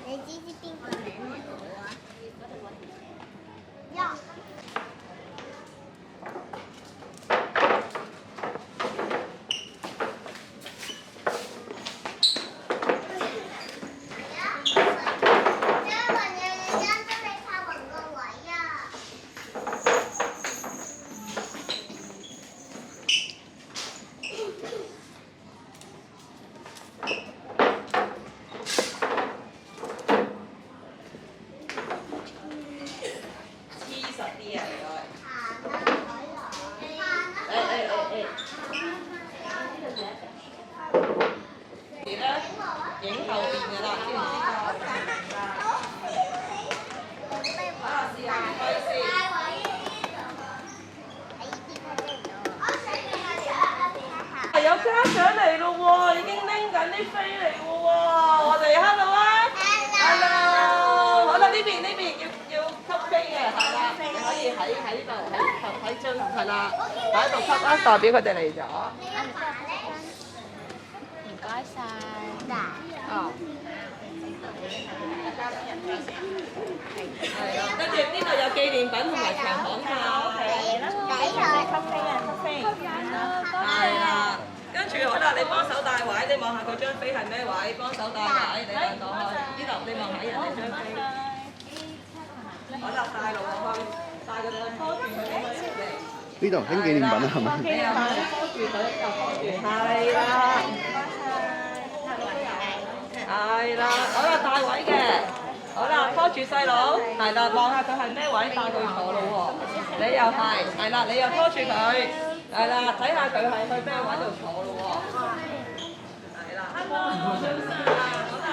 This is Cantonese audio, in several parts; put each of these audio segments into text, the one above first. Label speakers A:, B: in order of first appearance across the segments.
A: 你知唔知邊個名嚟好啊？呀！
B: 影後邊嘅啦，知唔知㗎？好啦，試下開先。係有家長嚟咯喎，已經拎緊啲飛嚟喎喎，我哋 hello 啊 ，hello， 好啦，呢邊要吸飛嘅，係啦，你可以喺度喺張係啦，喺度吸啦，代表佢哋嚟咗。
A: 唔該晒。
B: 哦。係啦，跟住呢度有紀念品同埋長房卡。係啦，跟住好啦，你幫手帶位，你望下佢張飛係咩位，幫手帶位，你兩個去呢度，你望下人哋張飛。好啦，帶路去，帶佢哋去拖住佢哋嚟。
C: 呢度拎紀念品啊，係咪？
B: 你又拖住佢，又拖住，係啦。係啦，好啦，帶位嘅，好啦，拖住細佬，係啦，望下佢係咩位，帶佢坐咯喎。你又係啦，你又拖住佢，係啦，睇下佢係去咩位度坐咯喎。係啦 ，hello， 早晨，好啦，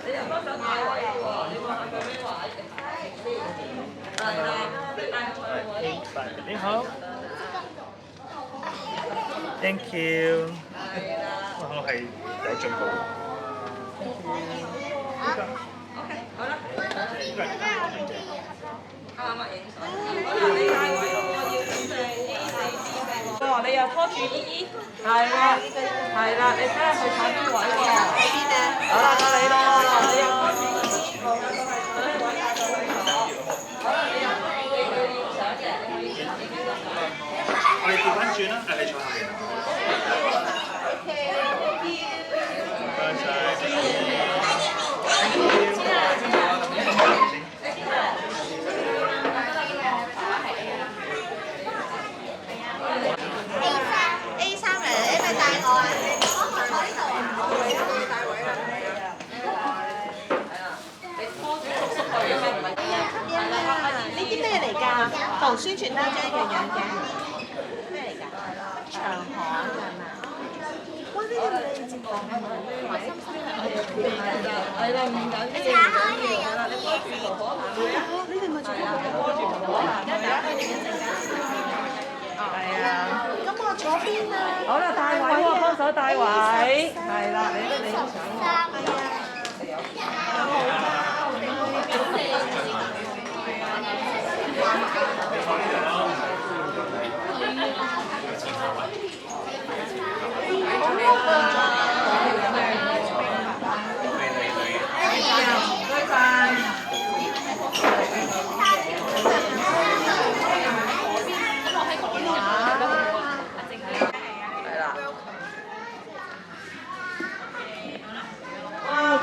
B: 你又幫手帶位喎，你望下佢咩位，係啦，你帶佢去位。
D: 你好 ，Thank you。哇，我係有進步。
B: OK， 好啦。啱啱影相。好啦，你帶位喎，要準備 A4、B4。哦，你又拖住依依。係啦，係啦，你睇下佢坐邊位喎？喺邊啊？好啦，到你咯，你又拖住依依，望下佢係坐咩位，帶佢去坐。好啦，你又要影相嘅，你可以自己影個相。
D: 我哋調翻轉啦，你坐下邊。唔該晒。
E: 呢啲咩嚟㗎？同宣傳單張一樣樣嘅。咩嚟㗎？長巷係嘛？哇！呢啲你接講係咪？係啦，唔緊要。你打開嘅有啦，你拖住婆婆行去啊！呢啲咪仲有拖住婆婆行。而家打開定一陣間。係啊。咁我左邊啊。
B: 好啦，帶位喎，幫手帶位。係啦，你影相喎。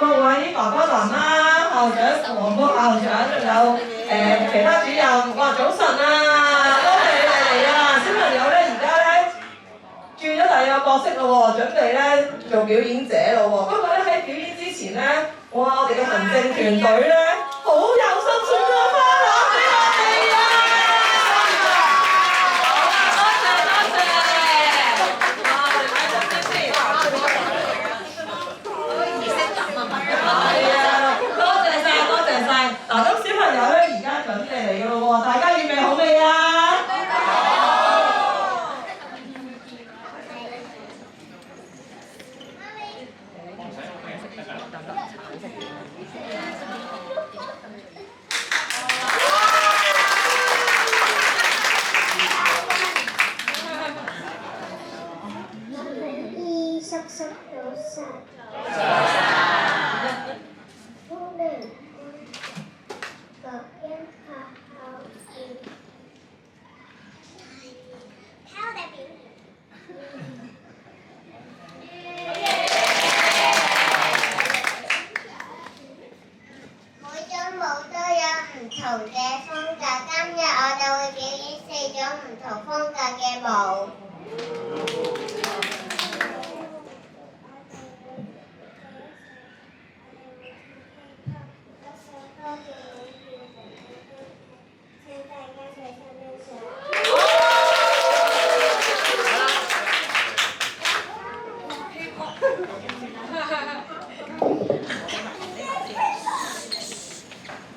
B: 各位爸爸媽媽、校長、黃副校長，仲有其他主任，哇！早晨啊，多謝你哋嚟啊！小朋友咧，而家咧轉咗第二個角色咯喎，準備咧做表演者咯喎。不過咧喺表演之前咧，哇！我哋嘅行政團隊咧好有心選咗花籃俾我哋啊！好啦，多謝。哇！我哋睇張先先。係啊，多謝晒，多謝晒。嗱，咁小朋友咧，而家準備嚟㗎咯喎，大家預備好未啊？好。
F: sắc sắc đổ xa vô định cờ yên hà hào kỳ theo đại biểu mỗi chương một tôi唔同嘅風格，今日我哋會表演4種唔同風格嘅舞。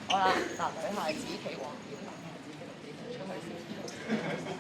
B: 好啦，嗱，女孩子企黃點，男孩子出去先。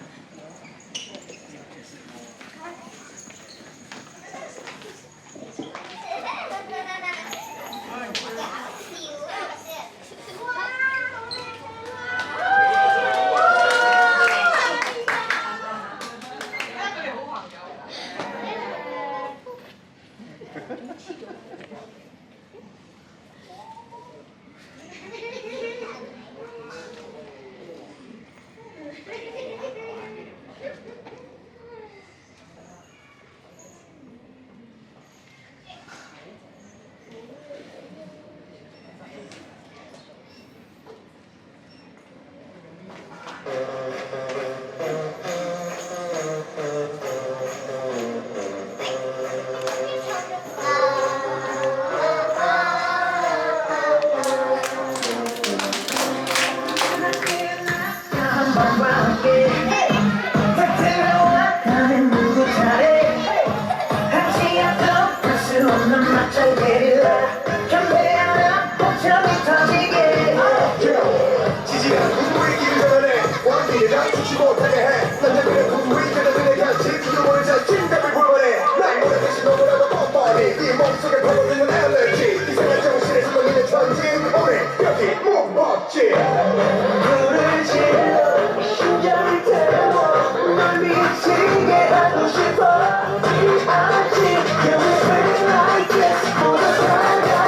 F: Like this, for the time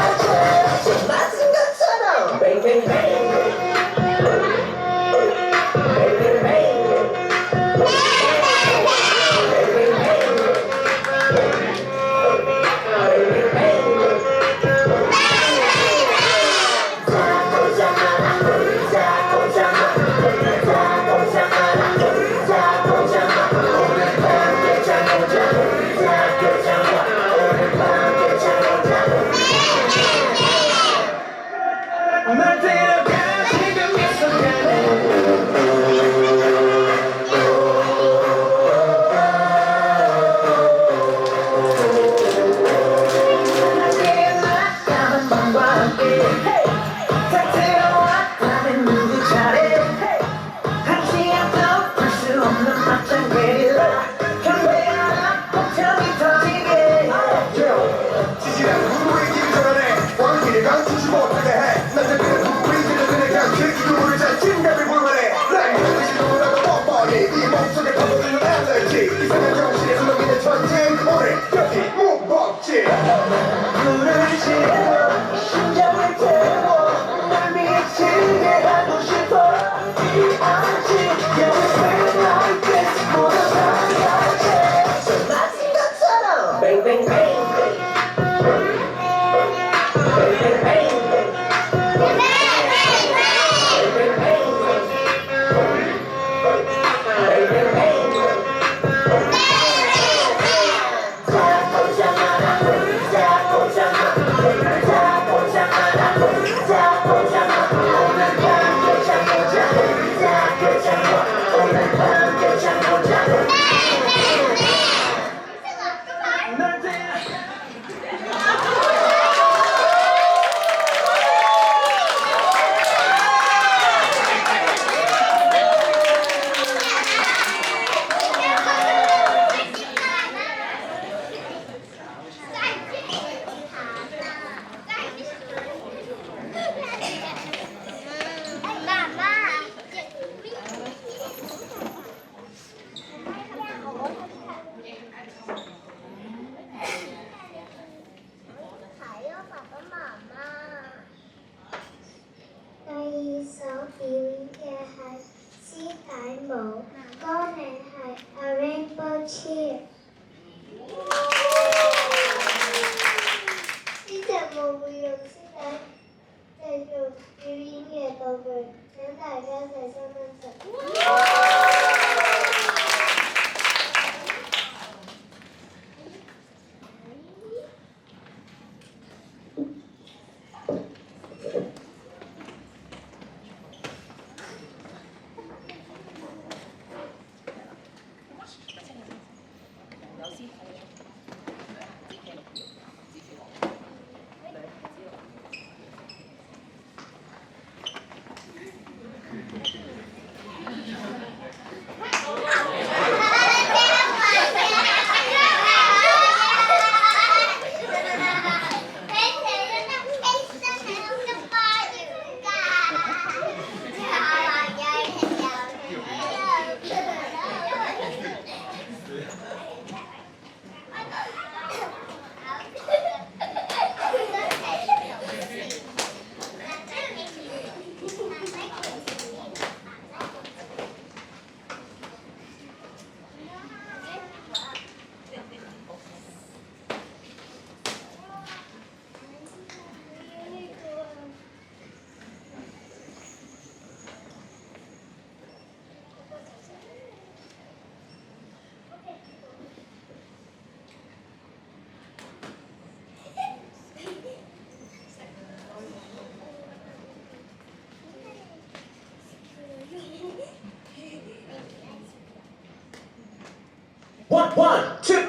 G: One, two. 1,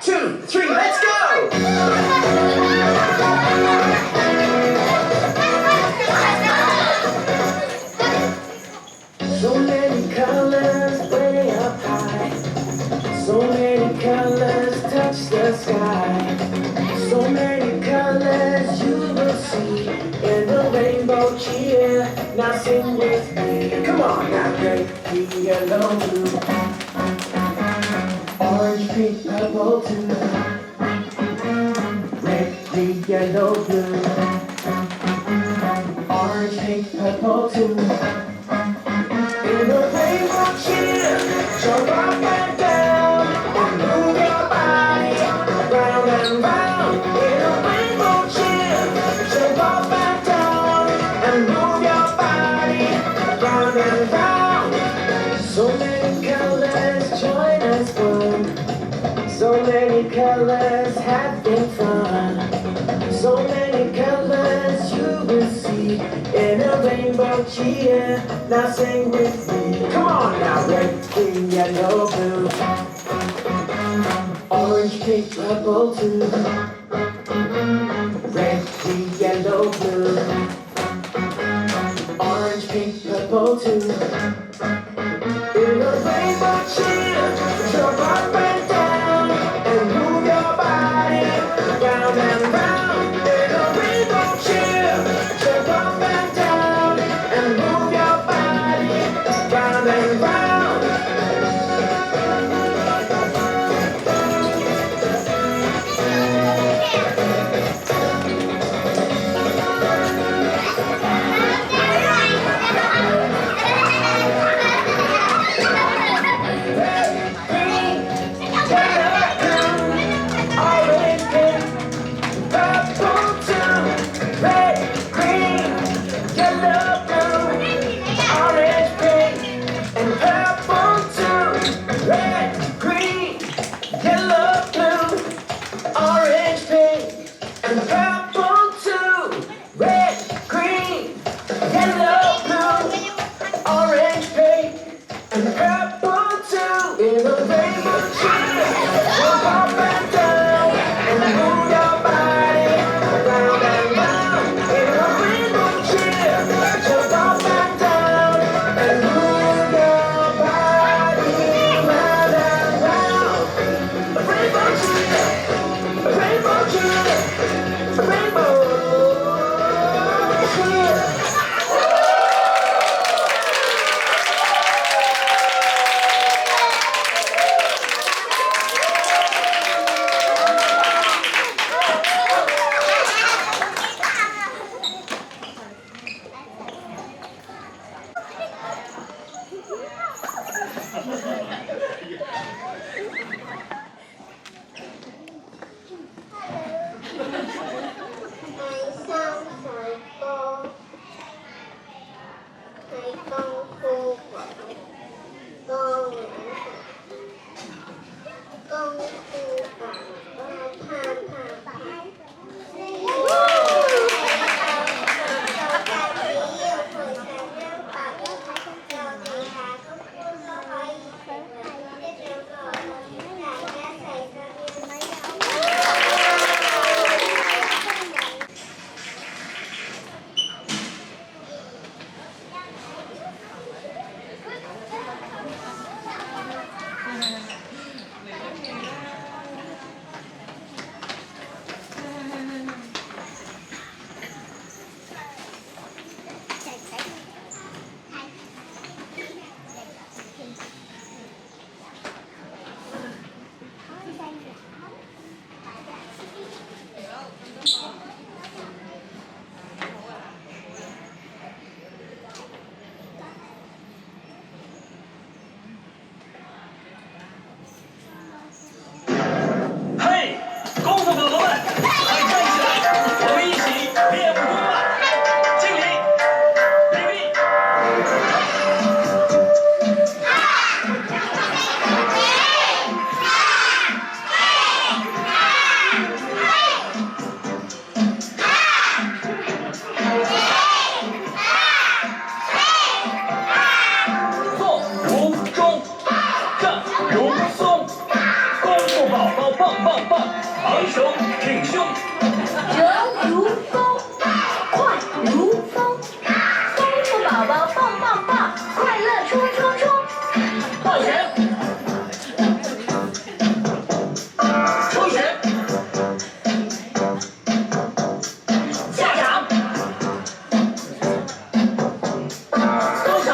G: 2, 3, let's go! So many colors way up high. So many colors touch the sky. So many colors you will see in the rainbow cheer. Now sing with me. Come on now, red, green, yellow, blue. Orange, pink, purple too. Red, green, yellow, blue. Orange, pink, purple too. In the rainbow cheer, jump up and down and move your body round and round. In a rainbow cheer, jump up and down and move your body round and round. So many colors join us one. So many colors having fun. So many colors you will see in a rainbow cheer. Now sing with me. Come on now, red, green, yellow, blue. Orange, pink, purple too. Red, green, yellow, blue. Orange, pink, purple too. In a rainbow cheer, jump up and down and move your body round and round. In a rainbow cheer, jump up and down and move your body round and round. 宝宝棒棒棒，昂首挺胸。
H: 柔如风，快如风，功夫宝宝棒棒棒，快乐冲冲冲。
G: 抱拳，抽拳，下掌，松手。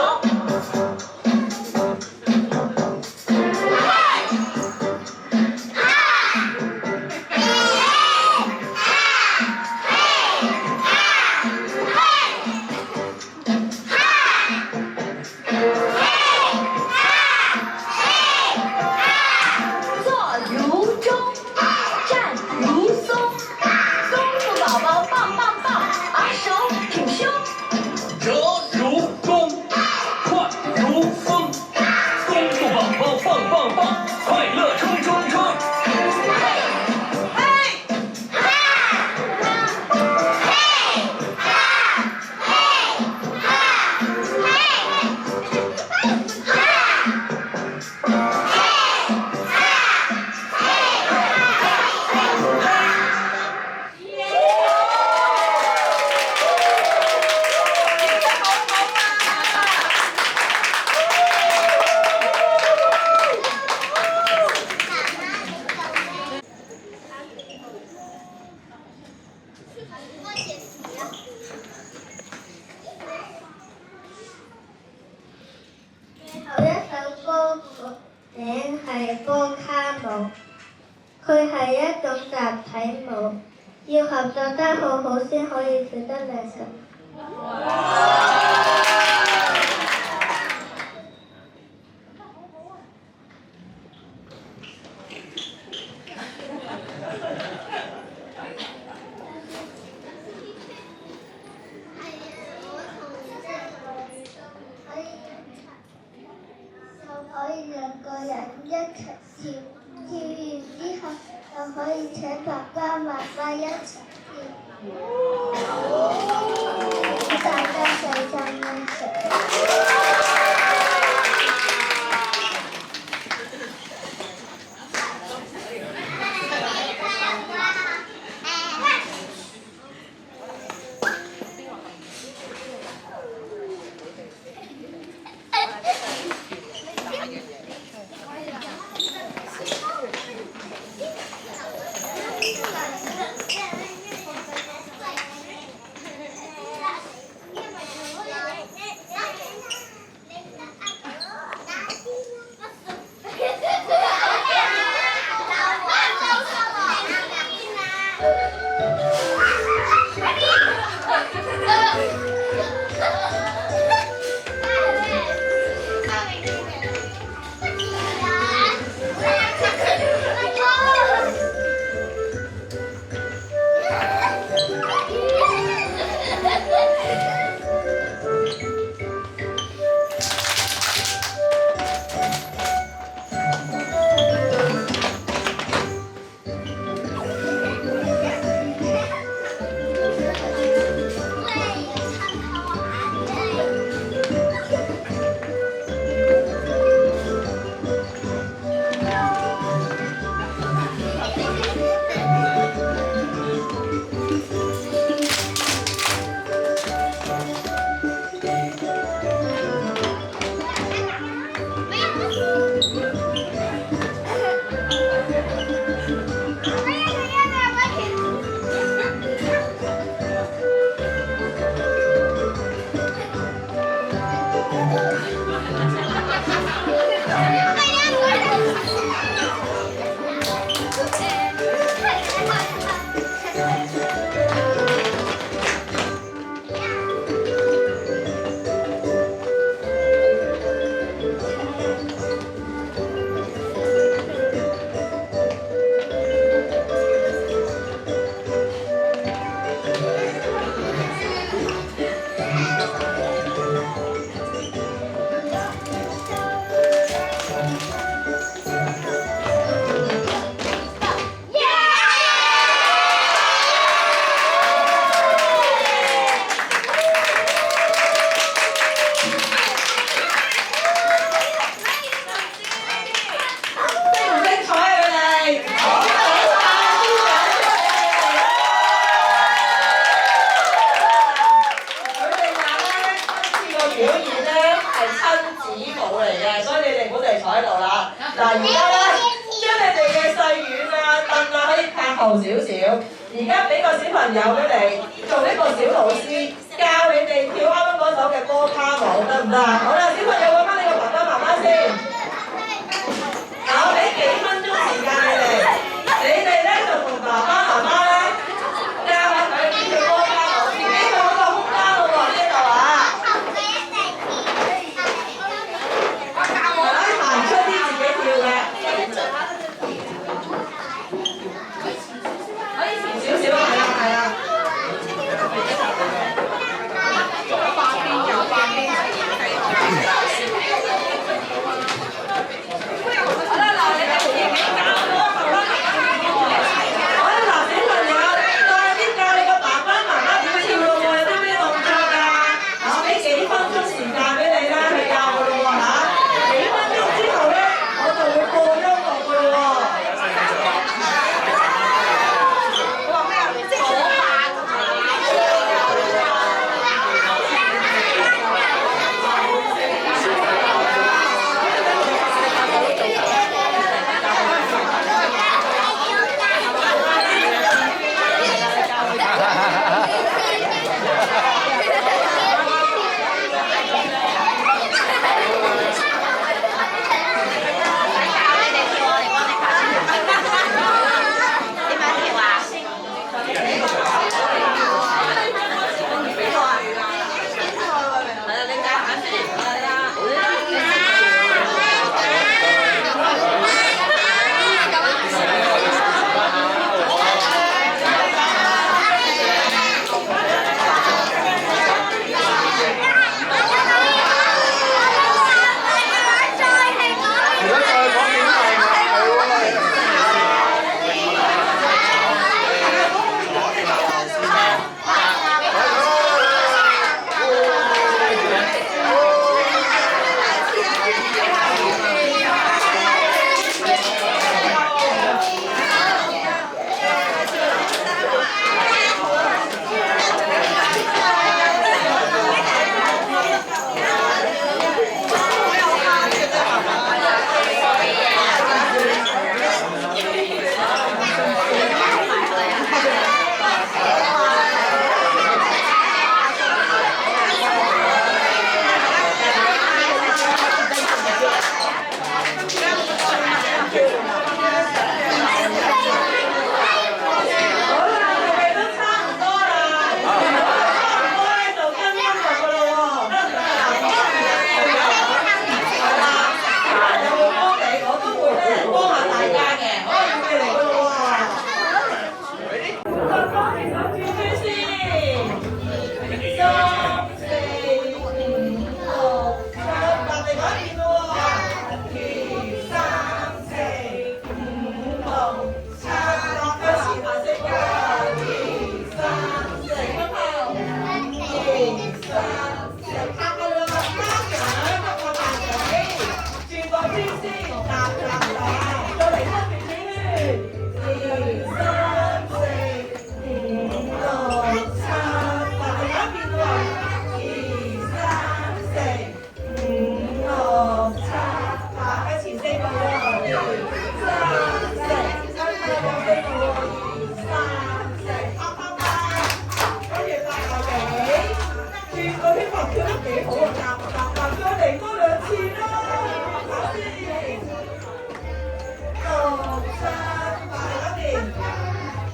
H: 坐如钟，站如松，功夫宝宝棒棒棒，昂首挺胸。
G: 折如弓，快如风，功夫宝宝棒棒棒，快乐冲冲冲。
F: 最後一首歌個名係波卡舞，佢係一種集體舞，要合作得好好先可以跳得靚嘅。可以兩個人一齊跳，跳完之後就可以請爸爸媽媽一齊跳。大家細心欣賞。
B: 後少少。而家俾個小朋友俾你做呢個小老師，教你哋跳啱啱嗰首嘅波卡舞，得唔得？好啦，小朋友揾翻你個爸爸媽媽先。我俾幾分鐘時間你哋咧就同爸爸媽媽咧教下佢點跳波卡舞，自己做嗰個空間喎呢度啊。行出啲自己跳嘅。少少係啊係啊。好啦，嗱，你哋自己教咯，爸爸媽媽。好啦，嗱，小朋友，快啲教你個爸爸媽媽點跳咯喎，有啲咩動作㗎？我俾幾分鐘時間俾你啦，去教㗎咯喎嚇。幾分鐘之後咧，我就會播音樂㗎咯喎。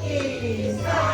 B: 2、3